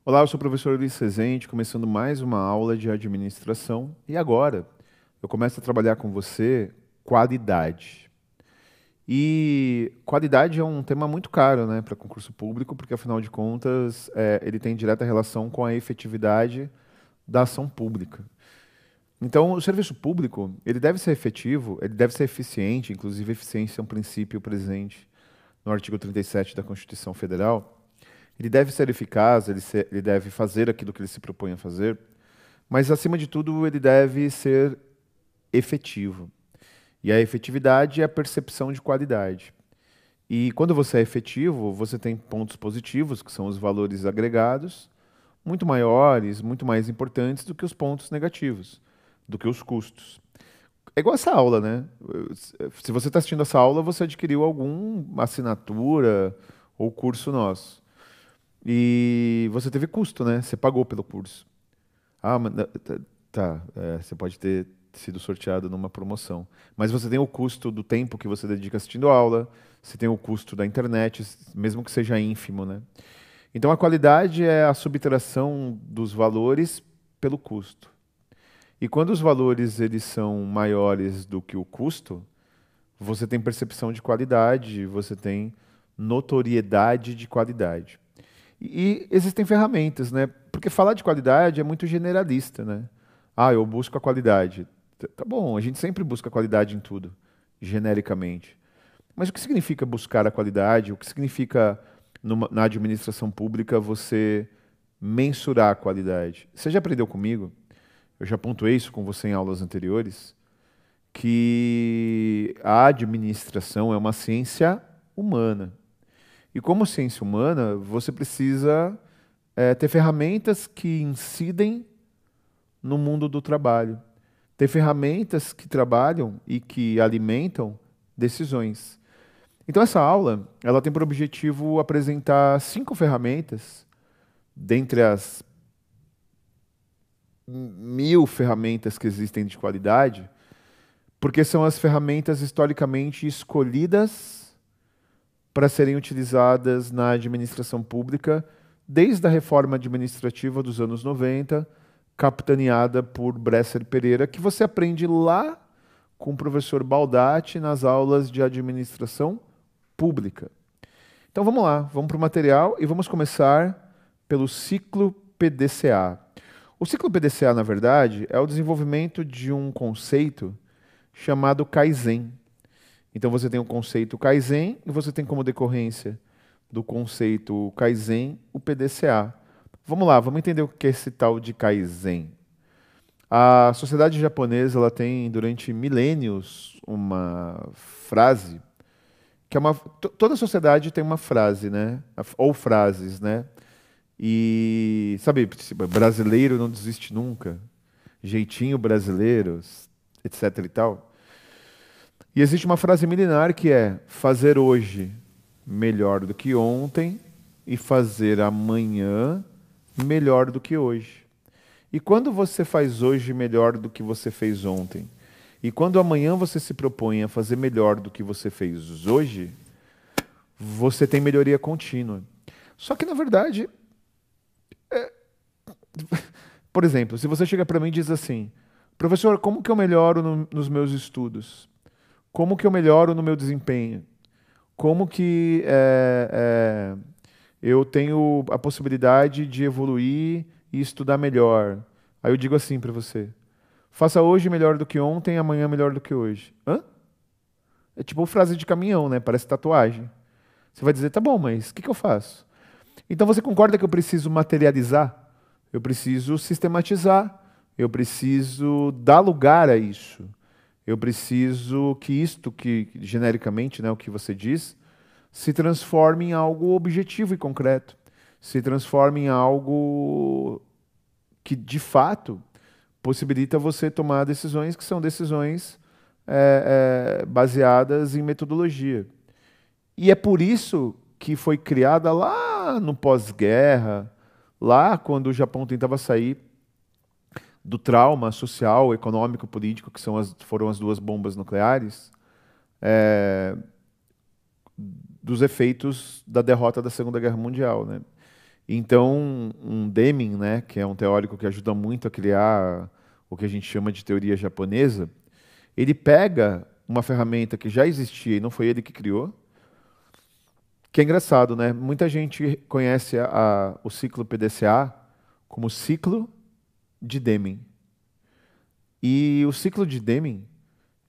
Olá, eu sou o professor Luiz Rezende, começando mais uma aula de administração. E agora, eu começo a trabalhar com você qualidade. E qualidade é um tema muito caro, né, para concurso público, porque afinal de contas, ele tem direta relação com a efetividade da ação pública. Então, o serviço público, ele deve ser efetivo, ele deve ser eficiente, inclusive eficiência é um princípio presente no artigo 37 da Constituição Federal. Ele deve ser eficaz, ele deve fazer aquilo que ele se propõe a fazer, mas, acima de tudo, ele deve ser efetivo. E a efetividade é a percepção de qualidade. E quando você é efetivo, você tem pontos positivos, que são os valores agregados, muito maiores, muito mais importantes do que os pontos negativos, do que os custos. É igual essa aula, né? Se você está assistindo essa aula, você adquiriu alguma assinatura ou curso nosso. E você teve custo, né? Você pagou pelo curso. Ah, mas, tá, você pode ter sido sorteado numa promoção. Mas você tem o custo do tempo que você dedica assistindo a aula, você tem o custo da internet, mesmo que seja ínfimo, né? Então a qualidade é a subtração dos valores pelo custo. E quando os valores eles são maiores do que o custo, você tem percepção de qualidade, você tem notoriedade de qualidade. E existem ferramentas, né? Porque falar de qualidade é muito generalista, né? Ah, eu busco a qualidade. Tá bom, a gente sempre busca qualidade em tudo, genericamente. Mas o que significa buscar a qualidade? O que significa, na administração pública, você mensurar a qualidade? Você já aprendeu comigo, eu já pontuei isso com você em aulas anteriores, que a administração é uma ciência humana. E como ciência humana, você precisa ter ferramentas que incidem no mundo do trabalho. Ter ferramentas que trabalham e que alimentam decisões. Então essa aula, ela tem por objetivo apresentar 5 ferramentas, dentre as 1000 ferramentas que existem de qualidade, porque são as ferramentas historicamente escolhidas para serem utilizadas na administração pública desde a reforma administrativa dos anos 90, capitaneada por Bresser Pereira, que você aprende lá com o professor Baldatti nas aulas de administração pública. Então vamos lá, vamos para o material e vamos começar pelo ciclo PDCA. O ciclo PDCA, na verdade, é o desenvolvimento de um conceito chamado Kaizen. Então você tem o conceito Kaizen e você tem como decorrência do conceito Kaizen o PDCA. Vamos lá, vamos entender o que é esse tal de Kaizen. A sociedade japonesa ela tem durante milênios uma frase que é uma toda sociedade tem uma frase, né? Ou frases, né? E sabe, tipo, brasileiro não desiste nunca, jeitinho brasileiro, etc e tal. E existe uma frase milenar que é fazer hoje melhor do que ontem e fazer amanhã melhor do que hoje. E quando você faz hoje melhor do que você fez ontem, e quando amanhã você se propõe a fazer melhor do que você fez hoje, você tem melhoria contínua. Só que, na verdade, por exemplo, se você chega para mim e diz assim, professor, como que eu melhoro nos meus estudos? Como que eu melhoro no meu desempenho? Como que eu tenho a possibilidade de evoluir e estudar melhor? Aí eu digo assim para você: faça hoje melhor do que ontem, amanhã melhor do que hoje. Hã? É tipo frase de caminhão, né? Parece tatuagem. Você vai dizer, tá bom, mas o que eu faço? Então você concorda que eu preciso materializar? Eu preciso sistematizar. Eu preciso dar lugar a isso. Eu preciso que isto, que genericamente, né, o que você diz, se transforme em algo objetivo e concreto. Se transforme em algo que, de fato, possibilita você tomar decisões que são decisões baseadas em metodologia. E é por isso que foi criada lá no pós-guerra, lá quando o Japão tentava sair do trauma social, econômico, político, que foram as duas bombas nucleares, dos efeitos da derrota da Segunda Guerra Mundial, né? Então, um Deming, né, que é um teórico que ajuda muito a criar o que a gente chama de teoria japonesa, ele pega uma ferramenta que já existia e não foi ele que criou, que é engraçado, né? Muita gente conhece o ciclo PDCA como ciclo de Deming. E o ciclo de Deming,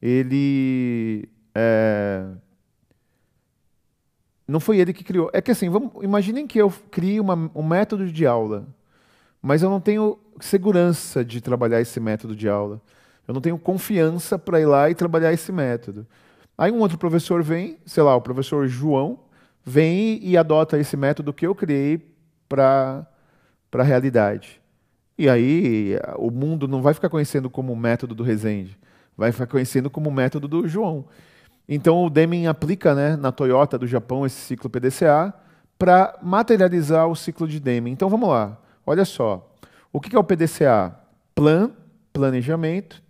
ele não foi ele que criou. É que assim, imaginem que eu crie um método de aula, mas eu não tenho segurança de trabalhar esse método de aula. Eu não tenho confiança para ir lá e trabalhar esse método. Aí um outro professor vem, sei lá, o professor João, vem e adota esse método que eu criei para a realidade. E aí o mundo não vai ficar conhecendo como o método do Resende, vai ficar conhecendo como o método do João. Então o Deming aplica, né, na Toyota do Japão esse ciclo PDCA para materializar o ciclo de Deming. Então vamos lá. Olha só. O que é o PDCA? Planejamento,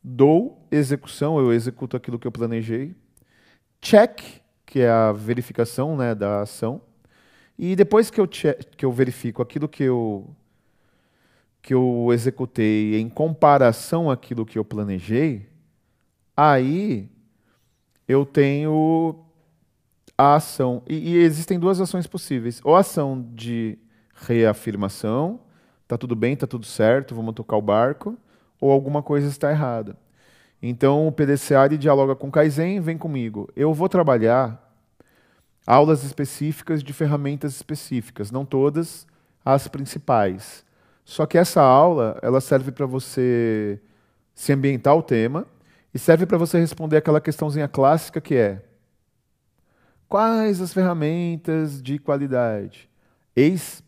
dou, execução, eu executo aquilo que eu planejei. Check, que é a verificação, né, da ação. E depois que eu verifico aquilo que eu executei em comparação àquilo que eu planejei, aí eu tenho a ação. E existem duas ações possíveis. Ou a ação de reafirmação, tá tudo bem, tá tudo certo, vamos tocar o barco, ou alguma coisa está errada. Então o PDCA ele dialoga com o Kaizen, vem comigo. Eu vou trabalhar aulas específicas de ferramentas específicas, não todas as principais. Só que essa aula, ela serve para você se ambientar o tema e serve para você responder aquela questãozinha clássica que é: quais as ferramentas de qualidade? Eis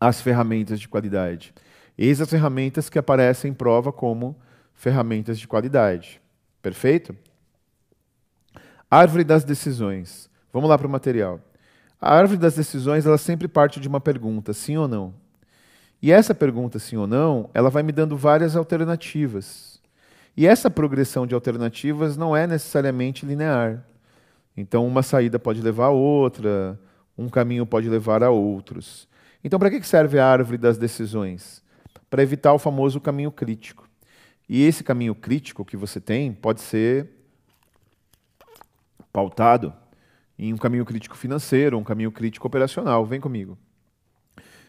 as ferramentas de qualidade. Eis as ferramentas que aparecem em prova como ferramentas de qualidade. Perfeito? Árvore das decisões. Vamos lá para o material. A árvore das decisões, ela sempre parte de uma pergunta, sim ou não? E essa pergunta, sim ou não, ela vai me dando várias alternativas. E essa progressão de alternativas não é necessariamente linear. Então, uma saída pode levar a outra, um caminho pode levar a outros. Então, para que serve a árvore das decisões? Para evitar o famoso caminho crítico. E esse caminho crítico que você tem pode ser pautado em um caminho crítico financeiro, um caminho crítico operacional. Vem comigo.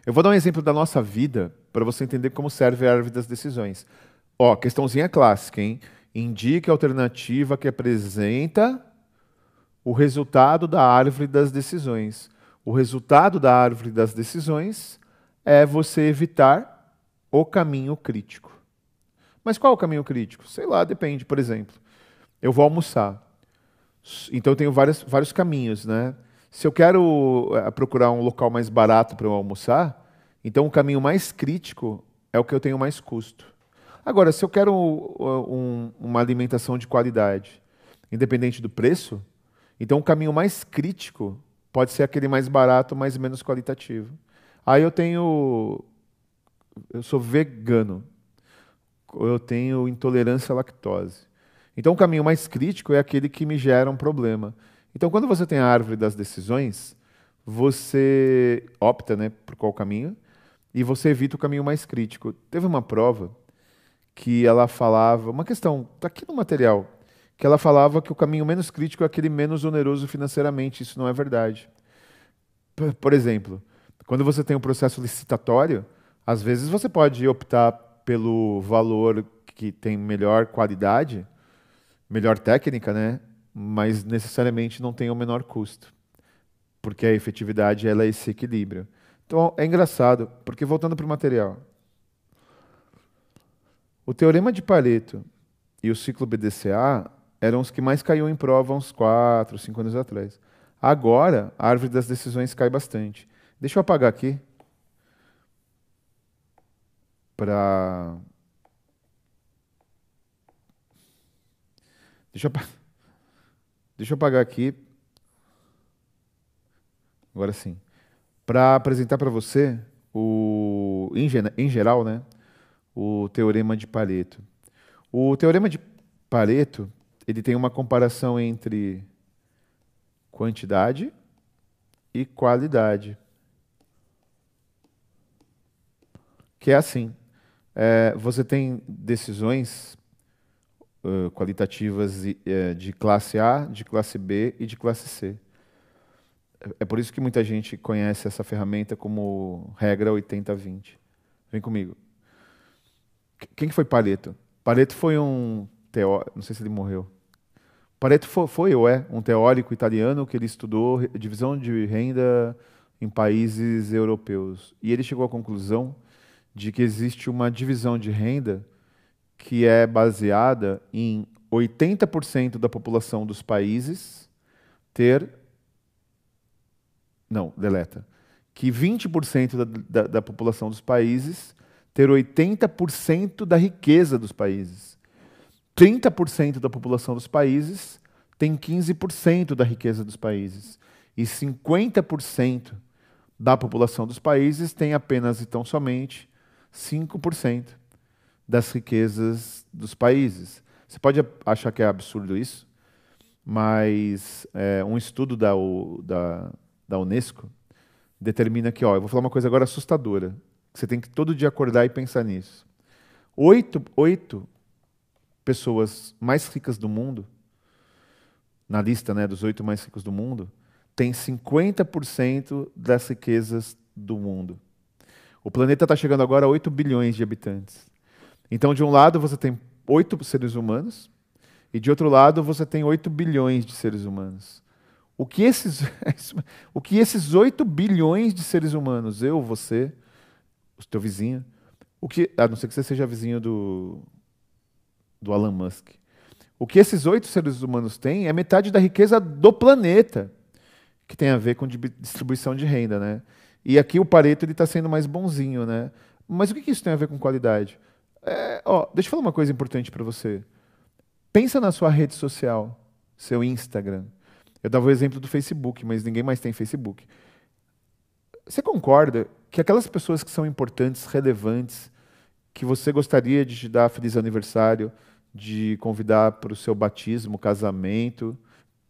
Eu vou dar um exemplo da nossa vida para você entender como serve a árvore das decisões. Ó, questãozinha clássica, hein? Indique a alternativa que apresenta o resultado da árvore das decisões. O resultado da árvore das decisões é você evitar o caminho crítico. Mas qual é o caminho crítico? Sei lá, depende. Por exemplo, eu vou almoçar. Então eu tenho vários caminhos, né? Se eu quero procurar um local mais barato para eu almoçar, então o caminho mais crítico é o que eu tenho mais custo. Agora, se eu quero uma alimentação de qualidade, independente do preço, então o caminho mais crítico pode ser aquele mais barato, mas menos qualitativo. Aí eu sou vegano, eu tenho intolerância à lactose. Então, o caminho mais crítico é aquele que me gera um problema. Então, quando você tem a árvore das decisões, você opta, né, por qual caminho e você evita o caminho mais crítico. Teve uma prova que ela falava, uma questão, está aqui no material, que ela falava que o caminho menos crítico é aquele menos oneroso financeiramente. Isso não é verdade. Por exemplo, quando você tem um processo licitatório, às vezes você pode optar pelo valor que tem melhor qualidade, melhor técnica, né? Mas necessariamente não tem o menor custo, porque a efetividade ela é esse equilíbrio. Então é engraçado, porque voltando para o material, o teorema de Pareto e o ciclo BDCA eram os que mais caíam em prova uns 4, 5 anos atrás. Agora, a árvore das decisões cai bastante. Deixa eu apagar aqui para. Deixa eu, deixa eu apagar aqui, agora sim, para apresentar para você em geral, né, o teorema de Pareto. O teorema de Pareto, ele tem uma comparação entre quantidade e qualidade. que é assim, você tem decisões qualitativas de classe A, de classe B e de classe C. É por isso que muita gente conhece essa ferramenta como regra 80-20. Vem comigo. Quem que foi Pareto? Pareto foi um teórico, não sei se ele morreu. Pareto foi ou é um teórico italiano que ele estudou divisão de renda em países europeus. E ele chegou à conclusão de que existe uma divisão de renda que é baseada em 80% da população dos países ter. Não, deleta. Que 20% da população dos países ter 80% da riqueza dos países. 30% da população dos países tem 15% da riqueza dos países. E 50% da população dos países tem apenas e tão somente 5% das riquezas dos países. Você pode achar que é absurdo isso, mas um estudo da Unesco determina que, eu vou falar uma coisa agora assustadora, que você tem que todo dia acordar e pensar nisso. Oito pessoas mais ricas do mundo, na lista, né, dos 8 mais ricos do mundo, têm 50% das riquezas do mundo. O planeta está chegando agora a 8 bilhões de habitantes. Então, de um lado, você tem 8 seres humanos, e de outro lado, você tem 8 bilhões de seres humanos. O que esses 8 bilhões de seres humanos, eu, você, o teu vizinho, a não ser que você seja vizinho do Elon Musk, o que esses 8 seres humanos têm é metade da riqueza do planeta, que tem a ver com distribuição de renda, né? E aqui o Pareto está sendo mais bonzinho, né? Mas o que isso tem a ver com qualidade? Deixa eu falar uma coisa importante para você. Pensa na sua rede social, seu Instagram. Eu dava o exemplo do Facebook, mas ninguém mais tem Facebook. Você concorda que aquelas pessoas que são importantes, relevantes, que você gostaria de te dar feliz aniversário, de convidar para o seu batismo, casamento,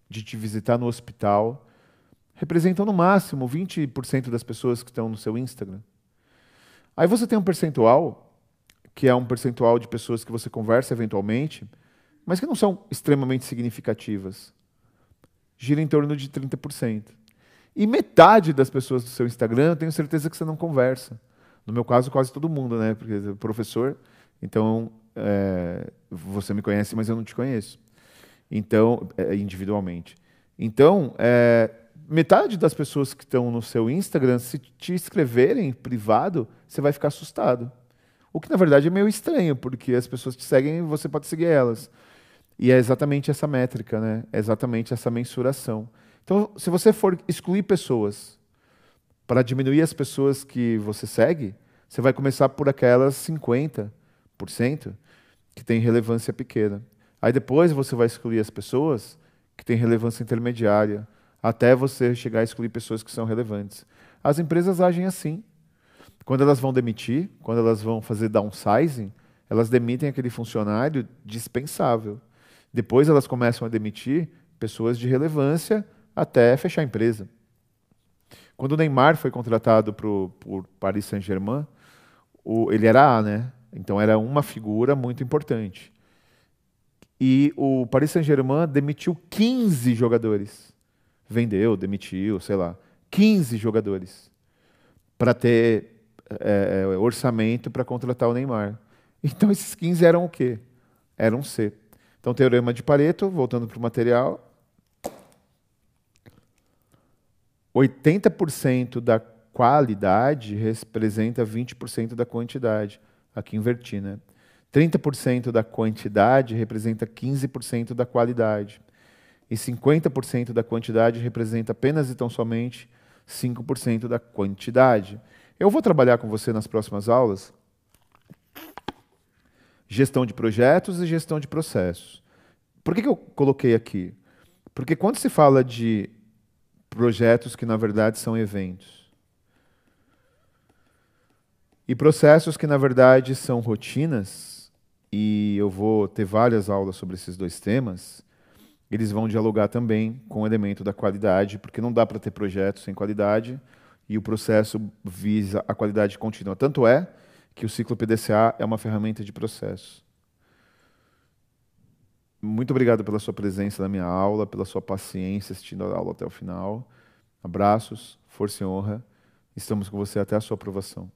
de te visitar no hospital, representam no máximo 20% das pessoas que estão no seu Instagram? Aí você tem um percentual, que é um percentual de pessoas que você conversa eventualmente, mas que não são extremamente significativas. Gira em torno de 30%. E metade das pessoas do seu Instagram, eu tenho certeza que você não conversa. No meu caso, quase todo mundo, né? Porque eu sou professor, então você me conhece, mas eu não te conheço. Então, individualmente. Então, metade das pessoas que estão no seu Instagram, se te escreverem em privado, você vai ficar assustado. O que, na verdade, é meio estranho, porque as pessoas te seguem e você pode seguir elas. E é exatamente essa métrica, né? É exatamente essa mensuração. Então, se você for excluir pessoas para diminuir as pessoas que você segue, você vai começar por aquelas 50% que têm relevância pequena. Aí depois você vai excluir as pessoas que têm relevância intermediária, até você chegar a excluir pessoas que são relevantes. As empresas agem assim. Quando elas vão demitir, quando elas vão fazer downsizing, elas demitem aquele funcionário dispensável. Depois elas começam a demitir pessoas de relevância até fechar a empresa. Quando o Neymar foi contratado por Paris Saint-Germain, ele era A, né? Então era uma figura muito importante. E o Paris Saint-Germain demitiu 15 jogadores. Vendeu, demitiu, sei lá. 15 jogadores. Para ter orçamento para contratar o Neymar. Então esses 15 eram o quê? Eram C. Então, teorema de Pareto, voltando para o material, 80% da qualidade representa 20% da quantidade. Aqui inverti, né? 30% da quantidade representa 15% da qualidade. E 50% da quantidade representa apenas e tão somente 5% da quantidade. Eu vou trabalhar com você nas próximas aulas gestão de projetos e gestão de processos. Por que eu coloquei aqui? Porque quando se fala de projetos que na verdade são eventos e processos que na verdade são rotinas, e eu vou ter várias aulas sobre esses dois temas, eles vão dialogar também com o elemento da qualidade, porque não dá para ter projetos sem qualidade e o processo visa a qualidade contínua. Tanto é que o ciclo PDCA é uma ferramenta de processo. Muito obrigado pela sua presença na minha aula, pela sua paciência assistindo a aula até o final. Abraços, força e honra. Estamos com você até a sua aprovação.